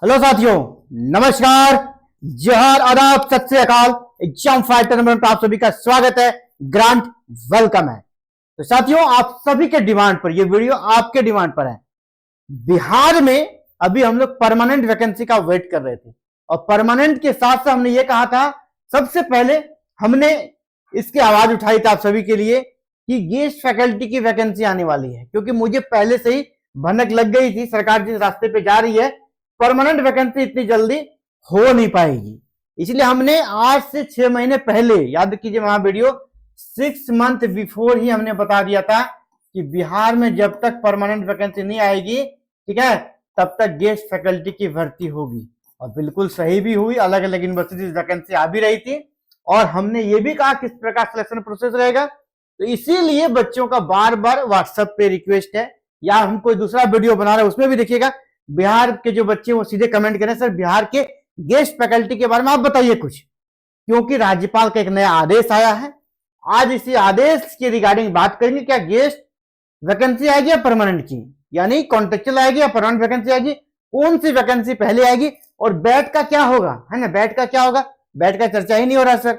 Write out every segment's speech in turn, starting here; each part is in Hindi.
हेलो साथियों, नमस्कार, जोहार, आदाब, सत श्री अकाल। एग्जाम फाइटर नंबर पर आप सभी का स्वागत है, ग्रांट वेलकम है। तो साथियों, आप सभी के डिमांड पर ये वीडियो आपके डिमांड पर है। बिहार में अभी हम लोग परमानेंट वैकेंसी का वेट कर रहे थे और परमानेंट के साथ साथ हमने ये कहा था, सबसे पहले हमने इसकी आवाज उठाई थी आप सभी के लिए कि गेस्ट फैकल्टी की वैकेंसी आने वाली है, क्योंकि मुझे पहले से ही भनक लग गई थी सिर्कार जिस रास्ते पे जा रही है परमानेंट वैकेंसी इतनी जल्दी हो नहीं पाएगी। इसलिए हमने आज से 6 महीने पहले, याद कीजिए वहां वीडियो, 6 मंथ बिफोर ही हमने बता दिया था कि बिहार में जब तक परमानेंट वैकेंसी नहीं आएगी, ठीक है, तब तक गेस्ट फैकल्टी की भर्ती होगी। और बिल्कुल सही भी हुई, अलग अलग यूनिवर्सिटीज वैकेंसी आ भी रही थी और हमने ये भी कहा किस प्रकार सिलेक्शन प्रोसेस रहेगा। तो इसीलिए बच्चों का बार बार व्हाट्सएप पे रिक्वेस्ट है, या हम कोई दूसरा वीडियो बना रहे हैं उसमें भी देखिएगा, बिहार के जो बच्चे वो सीधे कमेंट करें, सर बिहार के गेस्ट फैकल्टी के बारे में आप बताइए कुछ, क्योंकि राज्यपाल का एक नया आदेश आया है। आज इसी आदेश के रिगार्डिंग बात करेंगे, क्या गेस्ट वैकेंसी आएगी या परमानेंट की, यानी कॉन्ट्रेक्चुअल आएगी या परमानेंट वैकेंसी आएगी, कौन सी वैकेंसी पहले आएगी और बैट का क्या होगा, है ना, बैट का क्या होगा, बैट का चर्चा ही नहीं हो रहा सर,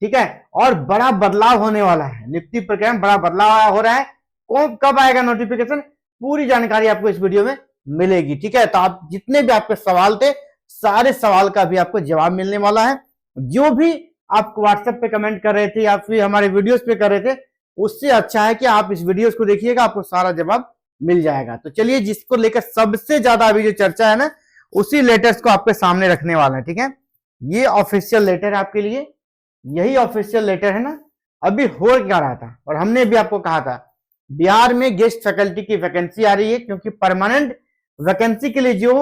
ठीक है। और बड़ा बदलाव होने वाला है, नियुक्ति प्रक्रिया में बड़ा बदलाव हो रहा है, कब आएगा नोटिफिकेशन, पूरी जानकारी आपको इस वीडियो में मिलेगी, ठीक है। तो आप जितने भी आपके सवाल थे, सारे सवाल का भी आपको जवाब मिलने वाला है। जो भी आप व्हाट्सएप पे कमेंट कर रहे थे या फिर हमारे वीडियोस पे कर रहे थे, उससे अच्छा है कि आप इस वीडियोस को देखिएगा, आपको सारा जवाब मिल जाएगा। तो चलिए, जिसको लेकर सबसे ज्यादा अभी जो चर्चा है ना, उसी लेटर्स को आपके सामने रखने वाले हैं, ठीक है। ये ऑफिशियल लेटर है आपके लिए, यही ऑफिशियल लेटर है ना। अभी हो क्या रहा था, और हमने भी आपको कहा था बिहार में गेस्ट फैकल्टी की वैकेंसी आ रही है, क्योंकि परमानेंट वैकेंसी के लिए जो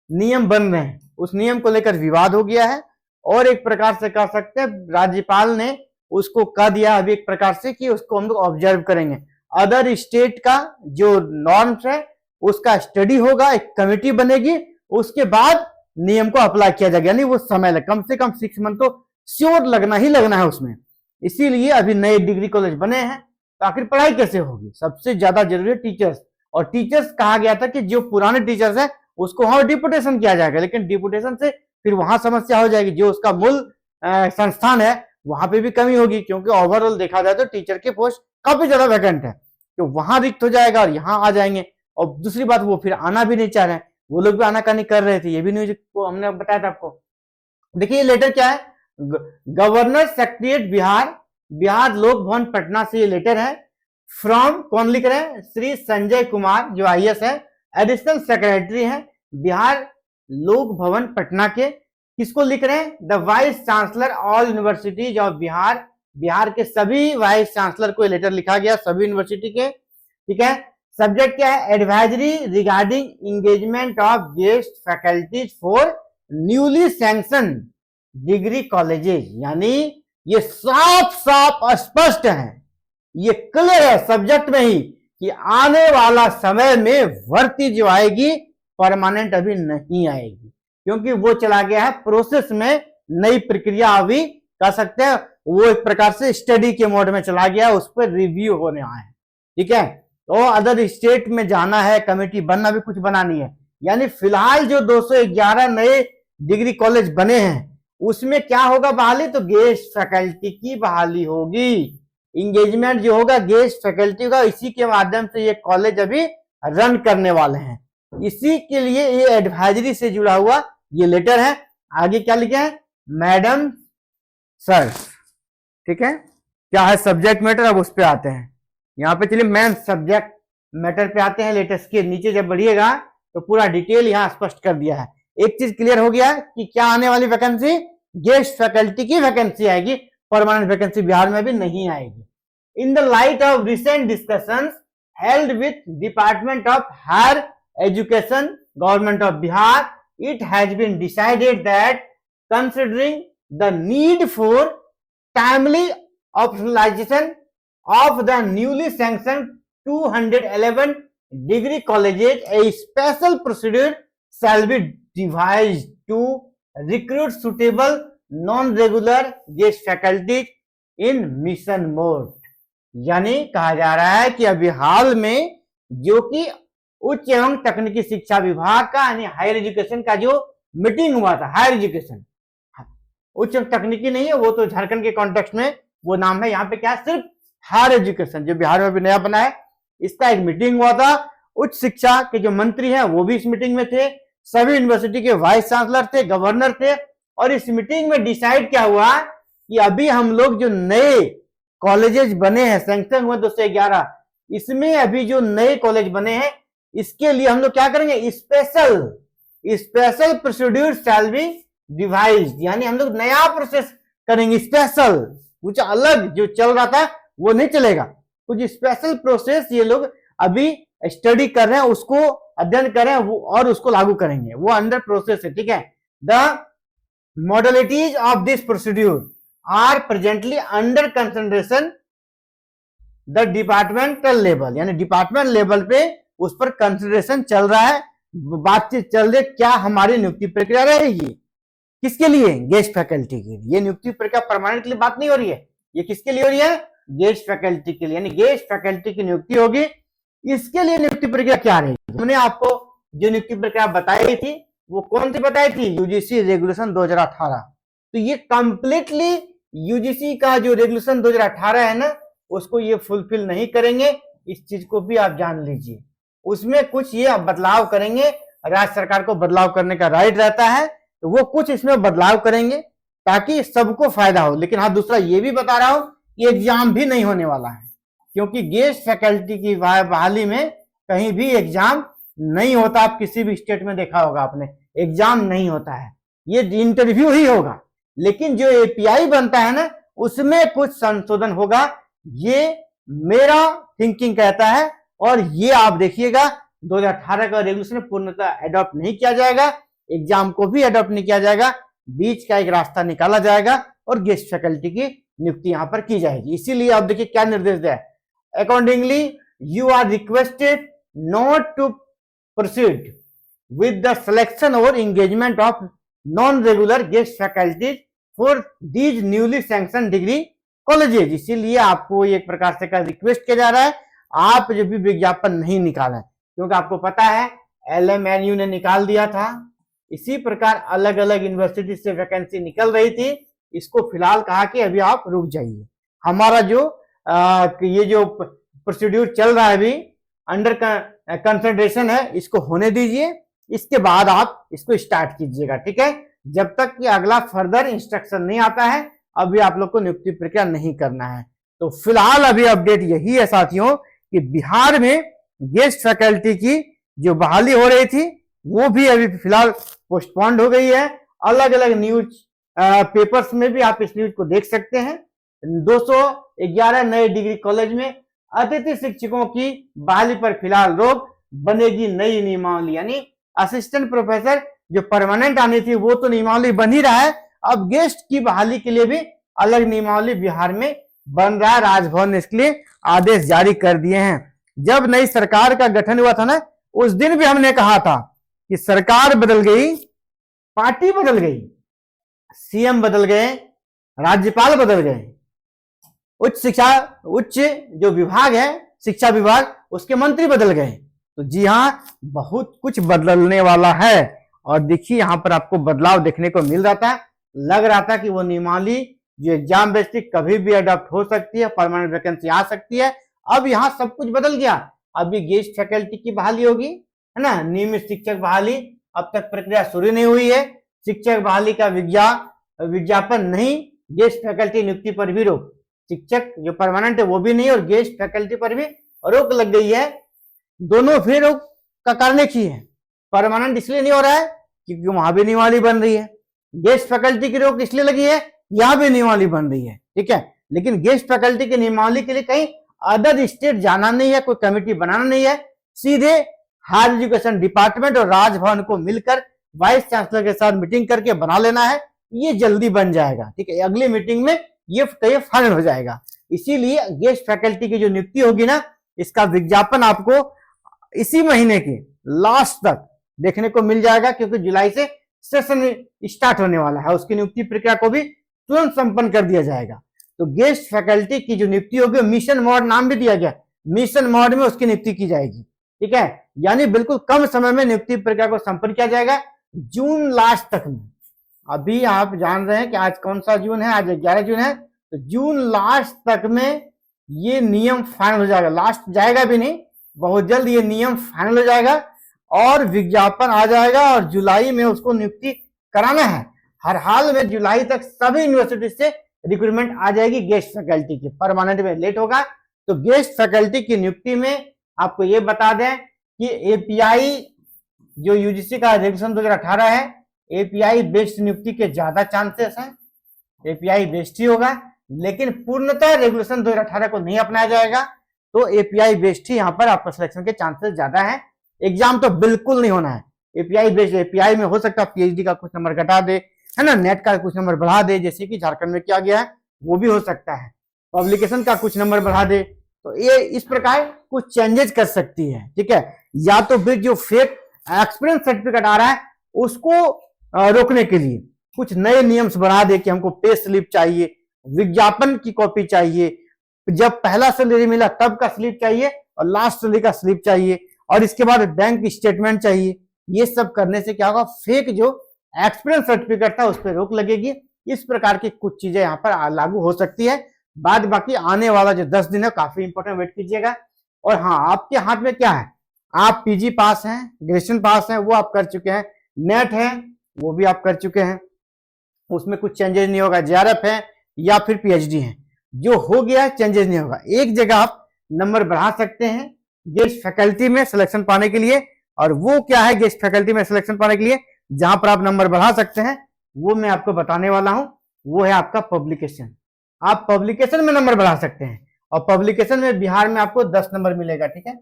नियम बन रहे हैं उस नियम को लेकर विवाद हो गया है, और एक प्रकार से कह सकते हैं राज्यपाल ने उसको कह दिया अभी एक प्रकार से कि उसको हम लोग ऑब्जर्व करेंगे। अदर स्टेट का जो नॉर्म्स है उसका स्टडी होगा, एक कमेटी बनेगी, उसके बाद नियम को अप्लाई किया जाएगा, यानी वो समय लग, कम से कम 6 मंथ तो श्योर लगना ही लगना है उसमें। इसीलिए अभी नए डिग्री कॉलेज बने हैं, तो आखिर पढ़ाई कैसे होगी, सबसे ज्यादा जरूरी है टीचर्स। और टीचर्स कहा गया था कि जो पुराने टीचर्स हैं उसको वहां डिपुटेशन किया जाएगा, लेकिन डिपुटेशन से फिर वहां समस्या हो जाएगी, जो उसका मूल संस्थान है वहां पे भी कमी होगी, क्योंकि ओवरऑल देखा जाए तो टीचर के पोस्ट काफी ज्यादा वैकेंट है, तो वहां रिक्त हो जाएगा और यहाँ आ जाएंगे। और दूसरी बात, वो फिर आना भी नहीं चाह रहे हैं, वो लोग भी आनाकानी कर रहे थे, ये भी न्यूज को हमने बताया था आपको। देखिए ये लेटर क्या है, गवर्नर सेक्रेटरिएट बिहार, बिहार लोक भवन पटना से ये लेटर है। फ्रॉम कौन लिख रहे हैं, श्री संजय कुमार जो आईएएस है, एडिशनल सेक्रेटरी है बिहार लोक भवन पटना के। किसको लिख रहे हैं, the vice chancellor all universities of Bihar, Bihar के सभी वाइस चांसलर को लेटर लिखा गया, सभी यूनिवर्सिटी के, ठीक है। सब्जेक्ट क्या है, advisory regarding engagement of guest faculties for newly sanction degree colleges, यानी ये साफ साफ स्पष्ट है, ये क्लियर है सब्जेक्ट में ही कि आने वाला समय में भर्ती जो आएगी परमानेंट अभी नहीं आएगी, क्योंकि वो चला गया है प्रोसेस में, नई प्रक्रिया अभी कह सकते हैं वो एक प्रकार से स्टडी के मोड में चला गया, उस पर रिव्यू होने आए हैं, ठीक है। तो अदर स्टेट में जाना है, कमेटी बनना भी कुछ बना नहीं है, यानी फिलहाल जो 211 नए डिग्री कॉलेज बने हैं उसमें क्या होगा बहाली, तो गेस्ट फैकल्टी की बहाली होगी, इंगेजमेंट जो होगा गेस्ट फैकल्टी का, इसी के माध्यम से ये कॉलेज अभी रन करने वाले हैं। इसी के लिए ये एडवाइजरी से जुड़ा हुआ ये लेटर है। आगे क्या लिखे हैं, मैडम सर, ठीक है, क्या है सब्जेक्ट मैटर, अब उस पे आते हैं। यहाँ पे चलिए मेन सब्जेक्ट मैटर पे आते हैं। लेटेस्ट के नीचे जब बढ़िएगा तो पूरा डिटेल यहाँ स्पष्ट कर दिया है। एक चीज क्लियर हो गया कि क्या आने वाली वैकेंसी, गेस्ट फैकल्टी की वैकेंसी आएगी, परमानेंट वैकेंसी बिहार में भी नहीं आएगी। In the light of recent discussions held with department of higher education government of Bihar, it has been decided that considering the need for timely operationalization of the newly sanctioned 211 degree colleges, a special procedure shall be devised to recruit suitable non-regular guest faculty in mission mode। यानी कहा जा रहा है कि अभी हाल में जो कि उच्च एवं तकनीकी शिक्षा विभाग का यानी हायर एजुकेशन का जो मीटिंग हुआ था हायर एजुकेशन, उच्च तकनीकी नहीं है, वो तो झारखंड के कॉन्टेक्स्ट में वो नाम है, यहाँ पे क्या है, सिर्फ हायर एजुकेशन जो बिहार में भी नया बना है, इसका एक मीटिंग हुआ था। उच्च शिक्षा के जो मंत्री हैं वो भी इस मीटिंग में थे, सभी यूनिवर्सिटी के वाइस चांसलर थे, गवर्नर थे, और इस मीटिंग में डिसाइड क्या हुआ कि अभी हम लोग जो नए कॉलेजेस बने हैं, सैंक्शन हुए 211, इसमें अभी जो नए कॉलेज बने हैं इसके लिए हम लोग क्या करेंगे, special procedure shall be devised, यानी हम लोग नया प्रोसेस करेंगे, स्पेशल, कुछ अलग जो चल रहा था वो नहीं चलेगा, कुछ स्पेशल प्रोसेस ये लोग अभी स्टडी कर रहे हैं, उसको अध्ययन कर रहे हैं और उसको लागू करेंगे, वो अंडर प्रोसेस है, ठीक है। The modalities of this procedure are presently under consideration the departmental level, यानी डिपार्टमेंट लेवल पे उस पर कंसिडरेशन चल रहा है, बातचीत चल रही है, क्या हमारी नियुक्ति प्रक्रिया रहेगी, किसके लिए, गेस्ट फैकल्टी के लिए। ये नियुक्ति प्रक्रिया परमानेंट के लिए बात नहीं हो रही है, ये किसके लिए हो रही है, गेस्ट फैकल्टी के लिए, यानी गेस्ट फैकल्टी की नियुक्ति होगी। इसके लिए नियुक्ति प्रक्रिया क्या रहेगी, हमने आपको जो नियुक्ति प्रक्रिया बताई थी वो कौन सी बताई थी, यूजीसी रेगुलेशन 2018। तो ये कंप्लीटली यूजीसी का जो रेगुलेशन 2018 है ना, उसको ये फुलफिल नहीं करेंगे, इस चीज को भी आप जान लीजिए। उसमें कुछ ये बदलाव करेंगे, राज्य सरकार को बदलाव करने का राइट रहता है, तो वो कुछ इसमें बदलाव करेंगे ताकि सबको फायदा हो। लेकिन हाँ, दूसरा ये भी बता रहा हूं कि एग्जाम भी नहीं होने वाला है, क्योंकि गेस्ट फैकल्टी की बहाली में कहीं भी एग्जाम नहीं होता। आप किसी भी स्टेट में देखा होगा आपने, एग्जाम नहीं होता है, ये इंटरव्यू ही होगा। लेकिन जो एपीआई बनता है ना, उसमें कुछ संशोधन होगा, ये मेरा थिंकिंग कहता है, और ये आप देखिएगा 2018 का रेगुलेशन पूर्णतः एडॉप्ट नहीं किया जाएगा, एग्जाम को भी एडॉप्ट नहीं किया जाएगा, बीच का एक रास्ता निकाला जाएगा और गेस्ट फैकल्टी की नियुक्ति यहां पर की जाएगी। इसीलिए आप देखिए क्या निर्देश दिया है, accordingly you are requested not to proceed with the selection or engagement of non-regular guest faculties for these newly sanctioned degree colleges। इसीलिए आपको एक प्रकार से का रिक्वेस्ट किया जा रहा है, आप जो भी विज्ञापन नहीं निकालें, क्योंकि आपको पता है LMNU ने निकाल दिया था, इसी प्रकार अलग अलग यूनिवर्सिटी से वैकेंसी निकल रही थी, इसको फिलहाल कहा कि अभी आप रुक जाइए, हमारा जो ये जो प्रोसीड्यूर चल रहा है अभी अंडर कंसिडरेशन है, इसको होने दीजिए, इसके बाद आप इसको स्टार्ट कीजिएगा, ठीक है। जब तक कि अगला फर्दर इंस्ट्रक्शन नहीं आता है, अभी आप लोग को नियुक्ति प्रक्रिया नहीं करना है। तो फिलहाल अभी अपडेट यही है साथियों कि बिहार में गेस्ट फैकल्टी की जो बहाली हो रही थी वो भी अभी फिलहाल पोस्टपोन्ड हो गई है। अलग अलग न्यूज पेपर्स में भी आप इस न्यूज को देख सकते हैं। 211 नए डिग्री कॉलेज में अतिथि शिक्षकों की बहाली पर फिलहाल रोक, बनेगी नई नियमावली, यानी असिस्टेंट प्रोफेसर जो परमानेंट आनी थी वो तो नियमावली बन ही रहा है, अब गेस्ट की बहाली के लिए भी अलग नियमावली बिहार में बन रहा है। राजभवन ने इसके लिए आदेश जारी कर दिए हैं। जब नई सरकार का गठन हुआ था ना, उस दिन भी हमने कहा था कि सरकार बदल गई, पार्टी बदल गई, सीएम बदल गए, राज्यपाल बदल गए, उच्च जो विभाग है शिक्षा विभाग, उसके मंत्री बदल गए। तो जी हाँ, बहुत कुछ बदलने वाला है, और देखिए यहां पर आपको बदलाव देखने को मिल रहा था। लग रहा था कि वो नियमावली जो एग्जाम बेस्ड कभी भी अडॉप्ट हो सकती है, परमानेंट वैकेंसी आ सकती है। अब यहाँ सब कुछ बदल गया, अभी गेस्ट फैकल्टी की बहाली होगी, है ना। नियमित शिक्षक बहाली अब तक प्रक्रिया शुरू नहीं हुई है, शिक्षक बहाली का विज्ञापन नहीं, गेस्ट फैकल्टी नियुक्ति पर भी रोक, शिक्षक जो परमानेंट है वो भी नहीं, और गेस्ट फैकल्टी पर भी रोक लग गई है। दोनों फिर रोक का कारण एक ही है, परमानेंट इसलिए नहीं हो रहा है क्योंकि वहां भी नियमावली बन रही है, गेस्ट फैकल्टी की रोक इसलिए लगी है, यहां भी नियमावली बन रही है, ठीक है। लेकिन गेस्ट फैकल्टी की नियमावली के लिए कहीं अदर स्टेट जाना नहीं है, कोई कमेटी बनाना नहीं है, सीधे हायर एजुकेशन डिपार्टमेंट और राजभवन को मिलकर वाइस चांसलर के साथ मीटिंग करके बना लेना है। ये जल्दी बन जाएगा, ठीक है, अगली मीटिंग में ये फाइनल हो जाएगा। इसीलिए गेस्ट फैकल्टी की जो नियुक्ति होगी ना, इसका विज्ञापन आपको इसी महीने के लास्ट तक देखने को मिल जाएगा, क्योंकि जुलाई से सेशन स्टार्ट होने वाला है, उसकी नियुक्ति प्रक्रिया को भी तुरंत संपन्न कर दिया जाएगा। तो गेस्ट फैकल्टी की जो नियुक्ति होगी, मिशन मोड नाम भी दिया गया, मिशन मोड में उसकी नियुक्ति की जाएगी, ठीक है। यानी बिल्कुल कम समय में नियुक्ति प्रक्रिया को संपन्न किया जाएगा। जून लास्ट तक में, अभी आप जान रहे हैं कि आज कौन सा जून है, आज 11 जून है, तो जून लास्ट तक में ये नियम फाइनल हो जाएगा। लास्ट जाएगा भी नहीं, बहुत जल्द ये नियम फाइनल हो जाएगा और विज्ञापन आ जाएगा और जुलाई में उसको नियुक्ति कराना है। हर हाल में जुलाई तक सभी यूनिवर्सिटी से रिक्रूटमेंट आ जाएगी गेस्ट फैकल्टी की। परमानेंट में लेट होगा, तो गेस्ट फैकल्टी की नियुक्ति में आपको ये बता दें कि एपीआई जो यूजीसी का रेगुलेशन 2018 है, एपीआई बेस्ड नियुक्ति के ज्यादा चांसेस हैं, एपीआई बेस्ड ही होगा, लेकिन पूर्णतः रेगुलेशन 2018 को नहीं अपनाया जाएगा, तो एपीआई बेस्ड ही यहाँ पर आपका सिलेक्शन के चांसेस ज्यादा है। एग्जाम तो बिल्कुल नहीं होना है एपीआई बेस्ड। एपीआई में हो सकता है पीएचडी का कुछ नंबर घटा दे, है ना, नेट का कुछ नंबर बढ़ा दे, जैसे कि झारखंड में किया गया है, वो भी हो सकता है, पब्लिकेशन का कुछ नंबर बढ़ा दे, तो ये इस प्रकार कुछ चेंजेस कर सकती है, ठीक है। या तो फिर जो फेक एक्सपीरियंस सर्टिफिकेट आ रहा है उसको रोकने के लिए कुछ नए नियम्स बना दे कि हमको पे स्लिप चाहिए, विज्ञापन की कॉपी चाहिए, जब पहला सैलरी मिला तब का स्लिप चाहिए और लास्ट सैलरी का स्लिप चाहिए, और इसके बाद बैंक स्टेटमेंट चाहिए। ये सब करने से क्या होगा, फेक जो एक्सपीरियंस सर्टिफिकेट था उस पर रोक लगेगी। इस प्रकार की कुछ चीजें यहाँ पर लागू हो सकती है। बाद बाकी आने वाला जो 10 दिन है काफी इंपॉर्टेंट, वेट कीजिएगा। और हाँ, आपके हाथ में क्या है, आप पीजी पास हैं, ग्रेजुएशन पास हैं, वो आप कर चुके हैं, नेट है वो भी आप कर चुके हैं, उसमें कुछ चेंजेस नहीं होगा, जेआरएफ है या फिर पीएचडी है, जो हो गया चेंजेस नहीं होगा। एक जगह आप नंबर बढ़ा सकते हैं गेस्ट फैकल्टी में सिलेक्शन पाने के लिए, और वो क्या है गेस्ट फैकल्टी में सिलेक्शन पाने के लिए जहां पर आप नंबर बढ़ा सकते हैं, वो मैं आपको बताने वाला हूं। वो है आपका पब्लिकेशन। आप पब्लिकेशन में नंबर बढ़ा सकते हैं, और पब्लिकेशन में बिहार में आपको 10 नंबर मिलेगा, ठीक है।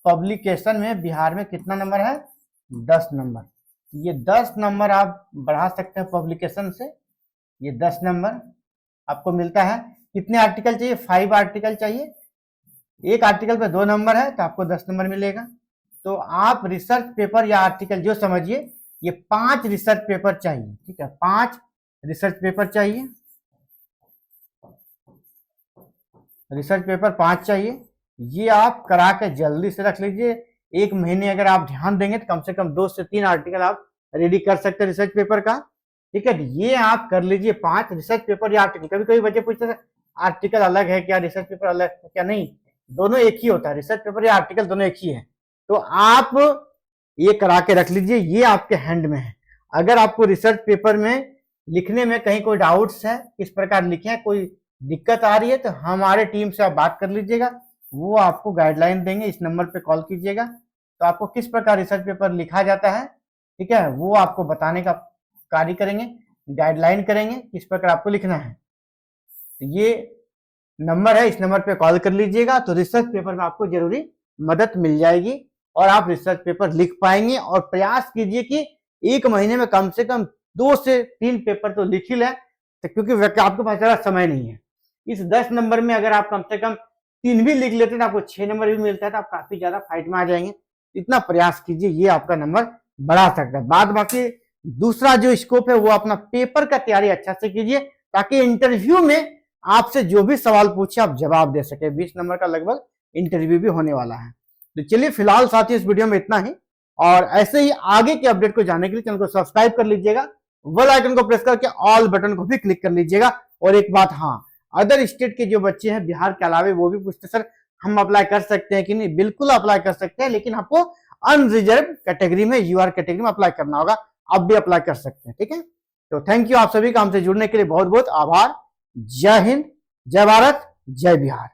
पब्लिकेशन में बिहार में कितना नंबर है, 10 नंबर। ये 10 नंबर आप बढ़ा सकते हैं पब्लिकेशन से। ये 10 नंबर आपको मिलता है। कितने आर्टिकल चाहिए, 5 आर्टिकल चाहिए, एक आर्टिकल पे 2 नंबर है तो आपको 10 नंबर मिलेगा। तो आप रिसर्च पेपर या आर्टिकल जो समझिए, ये 5 रिसर्च पेपर चाहिए, ठीक है, 5 रिसर्च पेपर चाहिए, रिसर्च पेपर 5 चाहिए। ये आप करा के जल्दी से रख लीजिए। एक महीने अगर आप ध्यान देंगे तो कम से कम 2 से 3 आर्टिकल आप रेडी कर सकते हैं रिसर्च पेपर का, ठीक है। ये आप कर लीजिए 5 रिसर्च पेपर या आर्टिकल। कभी कभी बच्चे पूछते हैं आर्टिकल अलग है क्या, रिसर्च पेपर अलग है क्या, नहीं, दोनों एक ही होता है, रिसर्च पेपर या आर्टिकल दोनों एक ही है। तो आप ये करा के रख लीजिए, ये आपके हैंड में है। अगर आपको रिसर्च पेपर में लिखने में कहीं कोई डाउट्स है, किस प्रकार लिखे, कोई दिक्कत आ रही है, तो हमारे टीम से आप बात कर लीजिएगा, वो आपको गाइडलाइन देंगे। इस नंबर पे कॉल कीजिएगा, तो आपको किस प्रकार रिसर्च पेपर लिखा जाता है, ठीक है, वो आपको बताने का कार्य करेंगे, गाइडलाइन करेंगे किस प्रकार आपको लिखना है। तो ये नंबर है, इस नंबर पे कॉल कर लीजिएगा, तो रिसर्च पेपर में आपको जरूरी मदद मिल जाएगी और आप रिसर्च पेपर लिख पाएंगे। और प्रयास कीजिए कि एक महीने में कम से कम 2 से 3 पेपर तो लिख ही लें, तो क्योंकि आपके पास ज़्यादा समय नहीं है। इस 10 नंबर में अगर आप कम से कम 3 भी लिख लेते हैं तो आपको 6 नंबर भी मिलता है, तो आप काफी ज्यादा फाइट में आ जाएंगे। इतना प्रयास कीजिए, ये आपका नंबर बढ़ा सकता है। बाद बाकी दूसरा जो स्कोप है वो अपना पेपर का तैयारी अच्छा से कीजिए, ताकि इंटरव्यू में आपसे जो भी सवाल पूछे आप जवाब दे सके। 20 नंबर का लगभग इंटरव्यू भी होने वाला है। तो चलिए फिलहाल साथियों इस वीडियो में इतना ही, और ऐसे ही आगे के अपडेट को जानने के लिए चैनल को सब्सक्राइब कर लीजिएगा, बेल आइकन को प्रेस करके ऑल बटन को भी क्लिक कर लीजिएगा। और एक बात, हाँ, अदर स्टेट के जो बच्चे हैं बिहार के अलावे, वो भी पूछते सर हम अप्लाई कर सकते हैं कि नहीं। बिल्कुल अप्लाई कर सकते हैं, लेकिन आपको अनरिजर्व कैटेगरी में, यूआर कैटेगरी में अप्लाई करना होगा। आप भी अप्लाई कर सकते हैं, ठीक है। तो थैंक यू, आप सभी का हमसे जुड़ने के लिए बहुत बहुत आभार। जय हिंद, जय भारत, जय बिहार।